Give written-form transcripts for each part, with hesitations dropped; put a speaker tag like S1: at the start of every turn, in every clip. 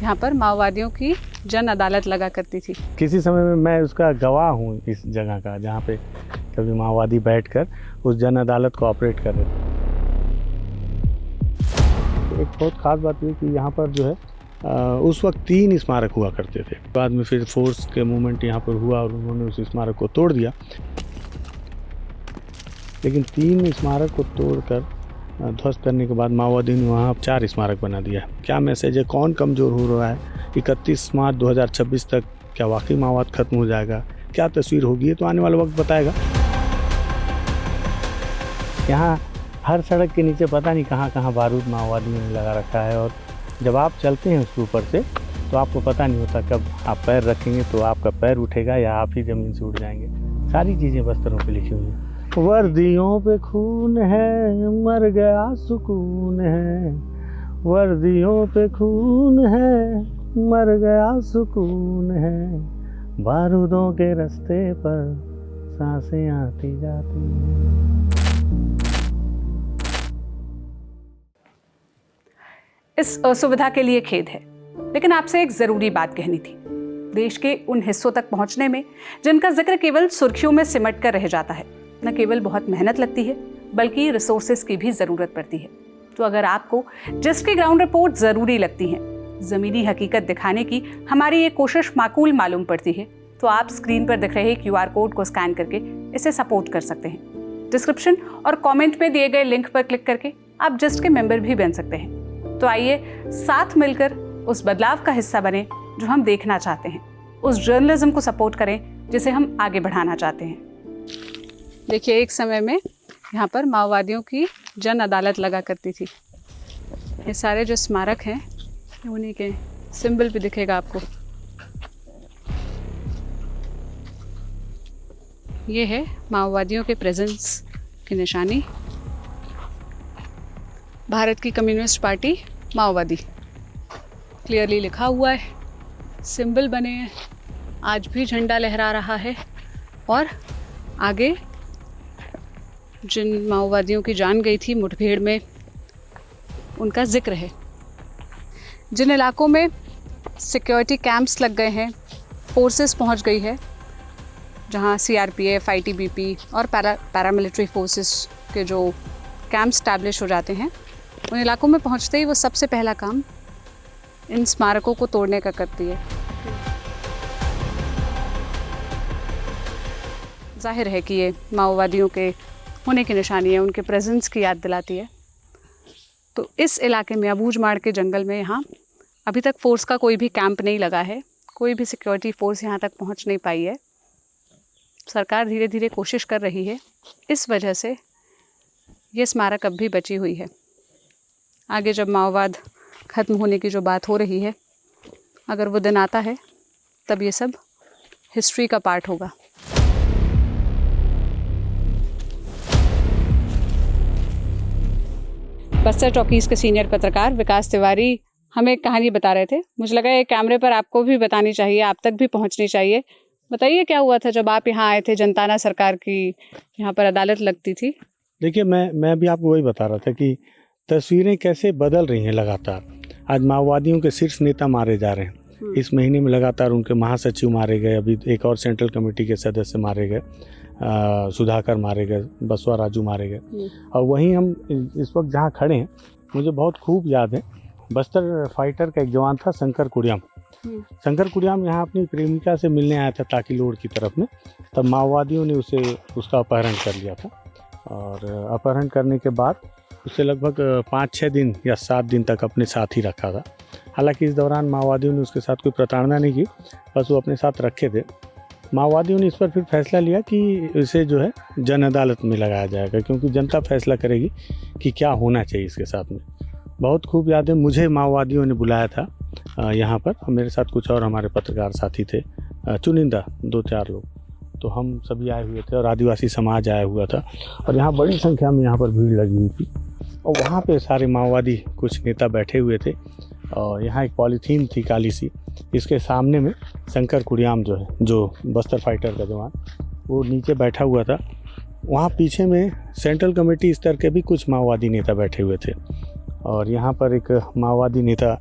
S1: यहाँ पर माओवादियों की जन अदालत लगा करती थी।
S2: किसी समय में मैं उसका गवाह हूँ इस जगह का, जहाँ पे कभी माओवादी बैठकर उस जन अदालत को ऑपरेट कर रहे थे। एक बहुत खास बात ये कि यहाँ पर जो है उस वक्त 3 स्मारक हुआ करते थे। बाद में फिर फोर्स के मूवमेंट यहाँ पर हुआ और उन्होंने उस स्मारक को तोड़ दिया, लेकिन 3 स्मारक को तोड़कर ध्वस्त करने के बाद माओवादियों ने वहाँ 4 स्मारक बना दिया। क्या मैसेज है, कौन कमज़ोर हो रहा है? 31 मार्च 2026 तक क्या वाकई माओवाद खत्म हो जाएगा? क्या तस्वीर होगी, ये तो आने वाला वक्त बताएगा। यहाँ हर सड़क के नीचे पता नहीं कहाँ कहाँ बारूद माओवादियों ने लगा रखा है, और जब आप चलते हैं उसके ऊपर से तो आपको पता नहीं होता कब आप पैर रखेंगे तो आपका पैर उठेगा या आप ही ज़मीन से उठ जाएंगे। सारी चीज़ें बस्तरों पे लिखी हुई हैं। वर्दियों पे खून है, मर गया सुकून है। वर्दियों पे खून है, मर गया सुकून है। बारूदों के रास्ते पर सांसें आती जाती हैं।
S1: इस असुविधा के लिए खेद है, लेकिन आपसे एक जरूरी बात कहनी थी। देश के उन हिस्सों तक पहुंचने में जिनका जिक्र केवल सुर्खियों में सिमट कर रह जाता है, न केवल बहुत मेहनत लगती है बल्कि रिसोर्सेज की भी ज़रूरत पड़ती है। तो अगर आपको जिसकी ग्राउंड रिपोर्ट ज़रूरी लगती है, ज़मीनी हकीकत दिखाने की हमारी ये कोशिश माकूल मालूम पड़ती है, तो आप स्क्रीन पर दिख रहे QR कोड को स्कैन करके इसे सपोर्ट कर सकते हैं। डिस्क्रिप्शन और कमेंट में दिए गए लिंक पर क्लिक करके आप जस्ट के मेंबर भी बन सकते हैं। तो आइए साथ मिलकर उस बदलाव का हिस्सा बने जो हम देखना चाहते हैं, उस जर्नलिज्म को सपोर्ट करें जिसे हम आगे बढ़ाना चाहते हैं। देखिए, एक समय में यहाँ पर माओवादियों की जन अदालत लगा करती थी। ये सारे जो स्मारक हैं उन्हीं के सिंबल भी दिखेगा आपको। ये है माओवादियों के प्रेजेंस की निशानी। भारत की कम्युनिस्ट पार्टी माओवादी क्लियरली लिखा हुआ है, सिंबल बने हैं, आज भी झंडा लहरा रहा है, और आगे जिन माओवादियों की जान गई थी मुठभेड़ में उनका जिक्र है। जिन इलाकों में सिक्योरिटी कैंप्स लग गए हैं, फोर्सेस पहुंच गई है, जहां CRPF, ITBP और पैरामिलिट्री फोर्सेस के जो कैंप स्टैब्लिश हो जाते हैं, उन इलाकों में पहुंचते ही वो सबसे पहला काम इन स्मारकों को तोड़ने का करती है। जाहिर है कि ये माओवादियों के होने की निशानी है, उनके प्रेजेंस की याद दिलाती है। तो इस इलाके में अबूझमाड़ के जंगल में यहाँ अभी तक फोर्स का कोई भी कैंप नहीं लगा है, कोई भी सिक्योरिटी फोर्स यहाँ तक पहुँच नहीं पाई है। सरकार धीरे धीरे कोशिश कर रही है, इस वजह से ये स्मारक अब भी बची हुई है। आगे जब माओवाद ख़त्म होने की जो बात हो रही है, अगर वो दिन आता है तब ये सब हिस्ट्री का पार्ट होगा। बस्तर टॉकीज के सीनियर पत्रकार विकास तिवारी हमें एक कहानी बता रहे थे। मुझे लगा ये कैमरे पर आपको भी बतानी चाहिए, आप तक भी पहुंचनी चाहिए। बताइए क्या हुआ था जब आप यहाँ आए थे? जनताना सरकार की यहाँ पर अदालत लगती थी।
S2: देखिए, मैं भी आपको वही बता रहा था कि तस्वीरें कैसे बदल रही हैं लगातार। आज माओवादियों के शीर्ष नेता मारे जा रहे हैं। इस महीने में लगातार उनके महासचिव मारे गए, अभी एक और सेंट्रल कमेटी के सदस्य मारे गए, सुधाकर मारे गए, बसवा राजू मारे गए। और वहीं हम इस वक्त जहाँ खड़े हैं, मुझे बहुत खूब याद है, बस्तर फाइटर का एक जवान था शंकर कुड़ियाम। शंकर कुड़ियाम यहाँ अपनी प्रेमिका से मिलने आया था ताकीलोड़ की तरफ में, तब माओवादियों ने उसका अपहरण कर लिया था। और अपहरण करने के बाद उसे लगभग 5-6 दिन या 7 दिन तक अपने साथ ही रखा था। हालांकि इस दौरान माओवादियों ने उसके साथ कोई प्रताड़ना नहीं की, बस वो अपने साथ रखे थे। माओवादियों ने इस पर फिर फैसला लिया कि इसे जो है जन अदालत में लगाया जाएगा, क्योंकि जनता फैसला करेगी कि क्या होना चाहिए इसके साथ में। बहुत खूब याद है, मुझे माओवादियों ने बुलाया था यहाँ पर, मेरे साथ कुछ और हमारे पत्रकार साथी थे, चुनिंदा 2-4 लोग, तो हम सभी आए हुए थे और आदिवासी समाज आया हुआ था, और यहाँ बड़ी संख्या में यहाँ पर भीड़ लगी हुई थी। और वहाँ पे सारे माओवादी कुछ नेता बैठे हुए थे, और यहाँ एक पॉलीथीन थी काली सी, इसके सामने में शंकर कुड़ियाम जो है, जो बस्तर फाइटर का जवान, वो नीचे बैठा हुआ था। वहाँ पीछे में सेंट्रल कमेटी स्तर के भी कुछ माओवादी नेता बैठे हुए थे, और यहाँ पर एक माओवादी नेता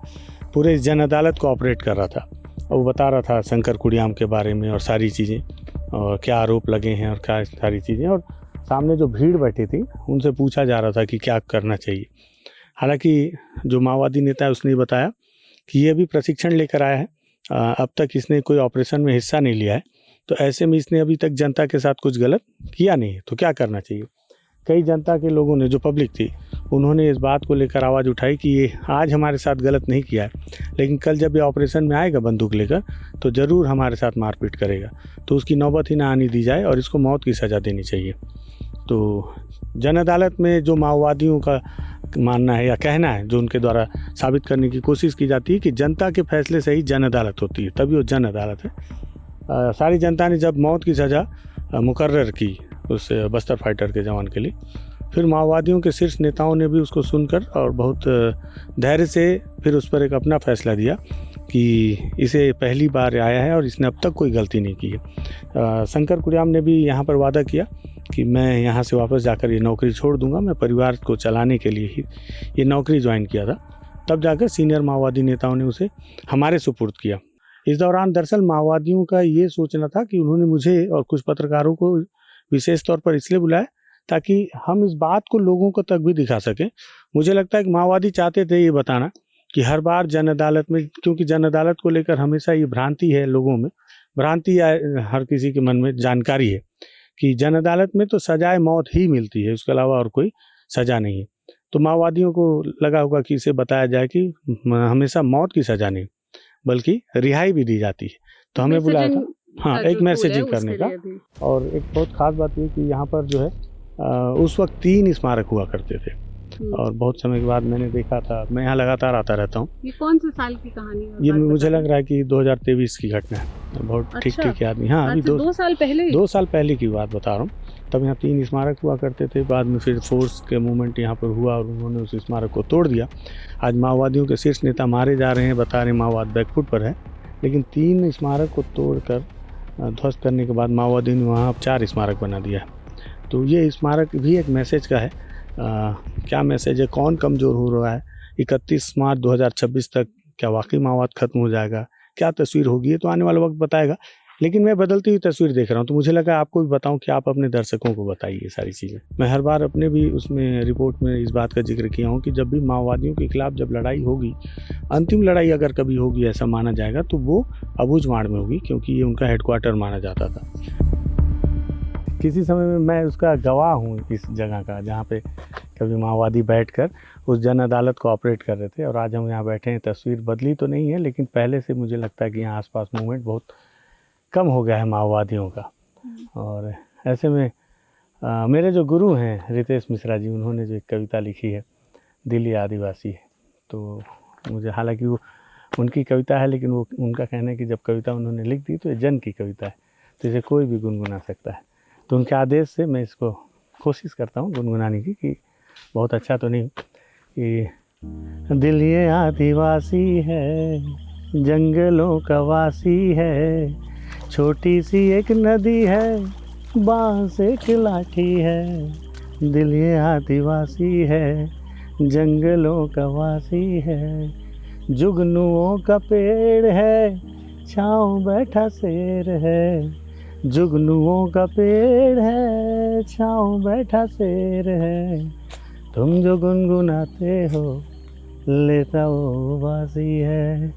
S2: पूरे इस जन अदालत को ऑपरेट कर रहा था। और वो बता रहा था शंकर कुड़ियाम के बारे में और सारी चीज़ें, और क्या आरोप लगे हैं और क्या सारी चीज़ें। और सामने जो भीड़ बैठी थी उनसे पूछा जा रहा था कि क्या करना चाहिए। हालांकि जो माओवादी नेता है उसने बताया कि ये भी प्रशिक्षण लेकर आया है, अब तक इसने कोई ऑपरेशन में हिस्सा नहीं लिया है, तो ऐसे में इसने अभी तक जनता के साथ कुछ गलत किया नहीं है, तो क्या करना चाहिए। कई जनता के लोगों ने, जो पब्लिक थी, उन्होंने इस बात को लेकर आवाज़ उठाई कि ये आज हमारे साथ गलत नहीं किया है, लेकिन कल जब ये ऑपरेशन में आएगा बंदूक लेकर तो ज़रूर हमारे साथ मारपीट करेगा, तो उसकी नौबत ही ना आने दी जाए और इसको मौत की सज़ा देनी चाहिए। तो जन अदालत में जो माओवादियों का मानना है या कहना है, जो उनके द्वारा साबित करने की कोशिश की जाती है कि जनता के फैसले से ही जन अदालत होती है, तभी वो जन अदालत है। सारी जनता ने जब मौत की सज़ा मुकर्रर की उस बस्तर फाइटर के जवान के लिए, फिर माओवादियों के शीर्ष नेताओं ने भी उसको सुनकर और बहुत धैर्य से फिर उस पर एक अपना फैसला दिया कि इसे पहली बार आया है और इसने अब तक कोई गलती नहीं की है। शंकर कुड़ियाम ने भी यहाँ पर वादा किया कि मैं यहाँ से वापस जाकर ये नौकरी छोड़ दूंगा, मैं परिवार को चलाने के लिए ही ये नौकरी ज्वाइन किया था। तब जाकर सीनियर माओवादी नेताओं ने उसे हमारे सुपुर्द किया। इस दौरान दरअसल माओवादियों का ये सोचना था कि उन्होंने मुझे और कुछ पत्रकारों को विशेष तौर पर इसलिए बुलाया ताकि हम इस बात को लोगों को तक भी दिखा सकें। मुझे लगता है कि माओवादी चाहते थे ये बताना कि हर बार जन अदालत में, क्योंकि जन अदालत को लेकर हमेशा ये भ्रांति है लोगों में, भ्रांति या हर किसी के मन में जानकारी है कि जन अदालत में तो सजाए मौत ही मिलती है, उसके अलावा और कोई सज़ा नहीं है। तो माओवादियों को लगा होगा कि इसे बताया जाए कि हमेशा मौत की सज़ा नहीं बल्कि रिहाई भी दी जाती है, तो हमें बुलाया था। हाँ, एक मैसेजिंग करने का। और एक बहुत ख़ास बात ये कि यहाँ पर जो है उस वक्त 3 स्मारक हुआ करते थे और बहुत समय के बाद मैंने देखा था, मैं यहाँ लगातार आता रहता हूँ।
S1: ये कौन से साल की कहानी है?
S2: ये मुझे लग रहा है कि 2023 की घटना है, बहुत ठीक ठीक याद नहीं। हाँ, अभी
S1: 2 साल पहले,
S2: 2 साल पहले की बात बता रहा हूँ। तब यहाँ 3 स्मारक हुआ करते थे, बाद में फिर फोर्स के मूवमेंट यहाँ पर हुआ और उन्होंने उस स्मारक को तोड़ दिया। आज माओवादियों के शीर्ष नेता मारे जा रहे हैं, बता रहे माओवाद बैकफुट पर है, लेकिन 3 स्मारक को तोड़कर ध्वस्त करने के बाद माओवादियों ने वहाँ 4 स्मारक बना दिया है। तो ये स्मारक भी एक मैसेज का है। क्या मैसेज है, कौन कमज़ोर हो रहा है, 31 मार्च 2026 तक क्या वाकई माओवाद खत्म हो जाएगा, क्या तस्वीर होगी, ये तो आने वाला वक्त बताएगा। लेकिन मैं बदलती हुई तस्वीर देख रहा हूँ, तो मुझे लगा आपको भी बताऊँ कि आप अपने दर्शकों को बताइए सारी चीज़ें। मैं हर बार अपने भी उसमें रिपोर्ट में इस बात का जिक्र किया हूँ कि जब भी माओवादियों के खिलाफ जब लड़ाई होगी, अंतिम लड़ाई अगर कभी होगी ऐसा माना जाएगा, तो वो अबूझमाड़ में होगी, क्योंकि ये उनका हेडक्वार्टर माना जाता था। किसी समय में मैं उसका गवाह हूँ इस जगह का, जहाँ पे कभी माओवादी बैठकर उस जन अदालत को ऑपरेट कर रहे थे और आज हम यहाँ बैठे हैं। तस्वीर बदली तो नहीं है, लेकिन पहले से मुझे लगता है कि यहाँ आसपास मूवमेंट बहुत कम हो गया है माओवादियों का। और ऐसे में मेरे जो गुरु हैं रितेश मिश्रा जी, उन्होंने जो एक कविता लिखी है, दिल ये आदिवासी है, तो मुझे, हालांकि वो उनकी कविता है, लेकिन वो उनका कहना है कि जब कविता उन्होंने लिख दी तो ये जन की कविता है, तो इसे कोई भी गुनगुना सकता है। तो उनके आदेश से मैं इसको कोशिश करता हूँ गुनगुनाने की, कि बहुत अच्छा तो नहीं, कि दिल ये आदिवासी है, जंगलों का वासी है, छोटी सी एक नदी है, बांस एक लाठी है, दिल ये आदिवासी है, जंगलों का वासी है, जुगनुओं का पेड़ है, छाँव बैठा शेर है, जुगनुओं का पेड़ है, छाँव बैठा शेर है, तुम जो गुनगुनाते हो लेता वो वासी है,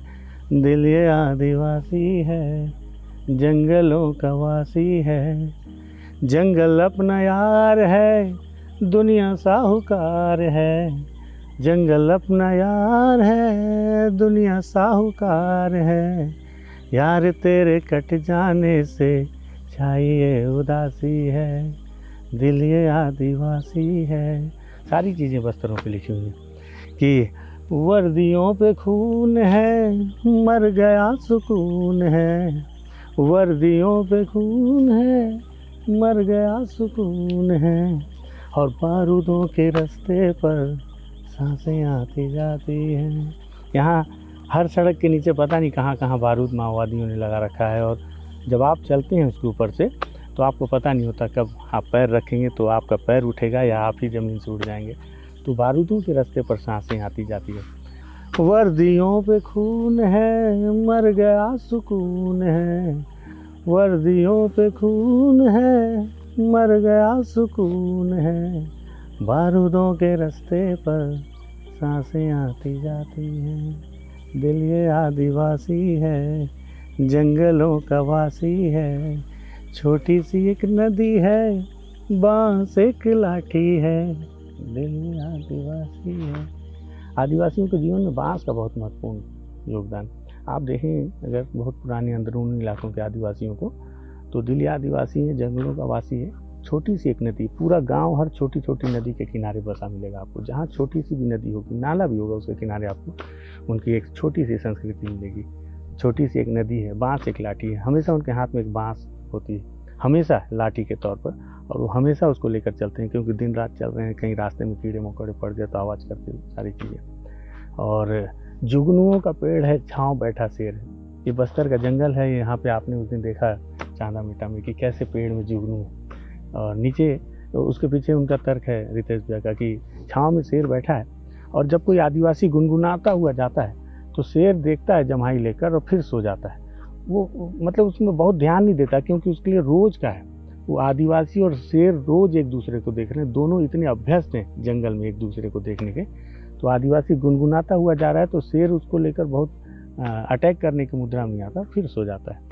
S2: दिल ये आदिवासी है, जंगलों का वासी है, जंगल अपना यार है, दुनिया साहूकार है, जंगल अपना यार है, दुनिया साहूकार है, यार तेरे कट जाने से छाइए उदासी है, दिल ये आदिवासी है। सारी चीज़ें बस्तरों पे लिखी हुई हैं कि वर्दियों पे खून है, मर गया सुकून है, वर्दियों पे खून है, मर गया सुकून है, और बारूदों के रास्ते पर सांसें आती जाती हैं। यहाँ हर सड़क के नीचे पता नहीं कहाँ कहाँ बारूद माओवादियों ने लगा रखा है, और जब आप चलते हैं उसके ऊपर से तो आपको पता नहीं होता कब आप पैर रखेंगे तो आपका पैर उठेगा या आप ही ज़मीन से उठ जाएंगे। तो बारूदों के रास्ते पर सांसें आती जाती है। वर्दियों पे खून है, मर गया सुकून है। वर्दियों पे खून है, मर गया सुकून है। बारूदों के रास्ते पर सांसें आती जाती हैं। दिल ये आदिवासी है, जंगलों का वासी है। छोटी सी एक नदी है, बांस एक लाठी है। दिल ये आदिवासी है। आदिवासियों के जीवन में बांस का बहुत महत्वपूर्ण योगदान। आप देखें अगर बहुत पुराने अंदरूनी इलाकों के आदिवासियों को, तो दिल ये आदिवासी है, जंगलों का वासी है। छोटी सी एक नदी, पूरा गांव हर छोटी छोटी नदी के किनारे बसा मिलेगा आपको। जहाँ छोटी सी भी नदी होगी, नाला भी होगा, उसके किनारे आपको उनकी एक छोटी सी संस्कृति मिलेगी। छोटी सी एक नदी है, बांस एक लाठी है। हमेशा उनके हाथ में एक बांस होती है, हमेशा लाठी के तौर पर, और वो हमेशा उसको लेकर चलते हैं, क्योंकि दिन रात चल रहे हैं, कहीं रास्ते में कीड़े मकोड़े पड़ जाए तो आवाज़ करते सारी चीज़ें। और जुगनुओं का पेड़ है, छाँव बैठा शेर है। ये बस्तर का जंगल है। यहाँ पे आपने उस दिन देखा चांदा मीठा में कि कैसे पेड़ में जुगनू, और नीचे तो उसके पीछे उनका तर्क है रितेश भैया का कि छाँव में शेर बैठा है, और जब कोई आदिवासी गुनगुनाता हुआ जाता है तो शेर देखता है जम्हाई लेकर और फिर सो जाता है। वो मतलब उसमें बहुत ध्यान नहीं देता, क्योंकि उसके लिए रोज का है। वो आदिवासी और शेर रोज एक दूसरे को देख रहे हैं, दोनों इतने अभ्यस्त हैं जंगल में एक दूसरे को देखने के। तो आदिवासी गुनगुनाता हुआ जा रहा है तो शेर उसको लेकर बहुत अटैक करने की मुद्रा में आता, फिर सो जाता है।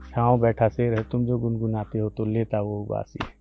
S2: छाँव बैठा शेर है, तुम जो गुनगुनाते हो तो लेता वो उबासी है।